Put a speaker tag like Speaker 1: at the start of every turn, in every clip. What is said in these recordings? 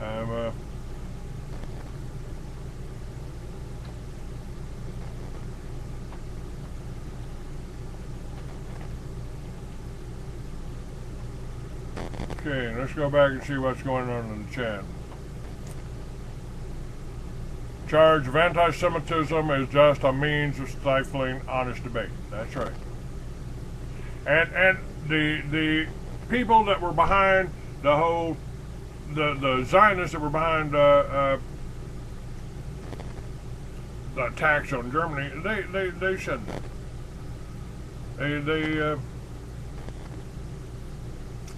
Speaker 1: I'm okay, let's go back and see what's going on in the chat. Charge of anti-Semitism is just a means of stifling honest debate. That's right. And the people that were behind the whole the Zionists that were behind the attacks on Germany, they said that.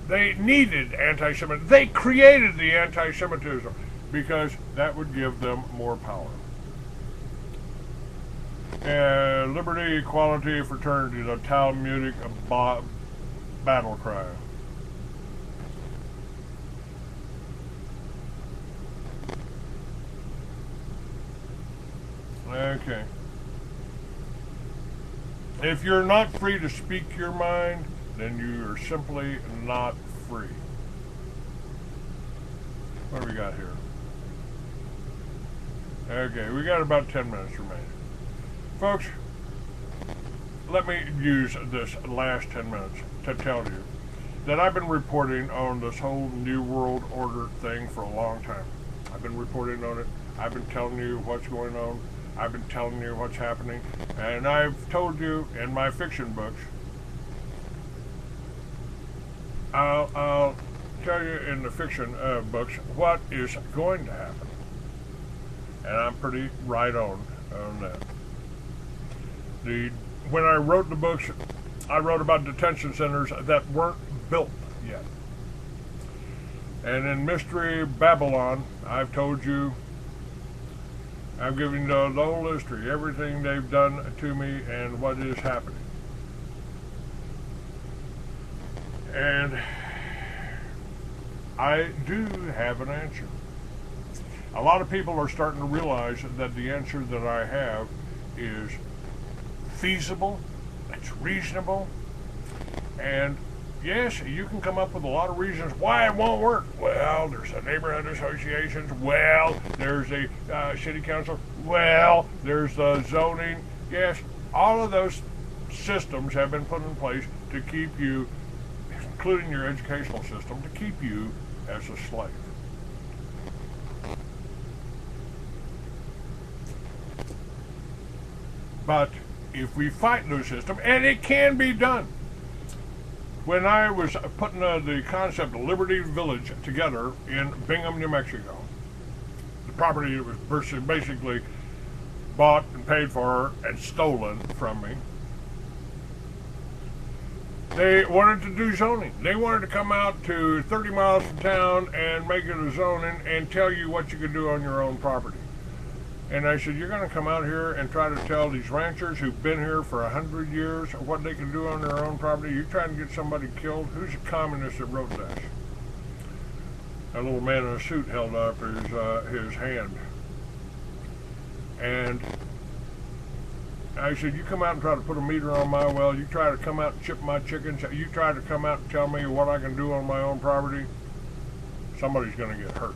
Speaker 1: They needed anti-Semitism. They created the anti-Semitism because that would give them more power. Liberty, equality, fraternity, the Talmudic battle cry. Okay. If you're not free to speak your mind, then you are simply not free. What do we got here? Okay, we got about 10 minutes remaining. Folks, let me use this last 10 minutes to tell you that I've been reporting on this whole New World Order thing for a long time. I've been reporting on it. I've been telling you what's going on. I've been telling you what's happening. And I've told you in my fiction books, I'll tell you in the fiction books what is going to happen. And I'm pretty right on that. When I wrote the books, I wrote about detention centers that weren't built yet. And in Mystery Babylon, I've told you, I've given you the whole history, everything they've done to me and what is happening. And I do have an answer. A lot of people are starting to realize that the answer that I have is feasible, it's reasonable, and yes, you can come up with a lot of reasons why it won't work. Well, there's the neighborhood associations, well, there's the city council, well, there's the zoning. Yes, all of those systems have been put in place to keep you, including your educational system, to keep you as a slave. But if we fight those systems, and it can be done. When I was putting the concept of Liberty Village together in Bingham, New Mexico, the property that was basically bought and paid for and stolen from me, they wanted to do zoning. They wanted to come out to 30 miles from town and make it a zoning and tell you what you could do on your own property. And I said, you're going to come out here and try to tell these ranchers who've been here for 100 years what they can do on their own property? You're trying to get somebody killed? Who's a communist that wrote that? A little man in a suit held up his hand. And I said, you come out and try to put a meter on my well, you try to come out and chip my chickens, you try to come out and tell me what I can do on my own property, somebody's going to get hurt.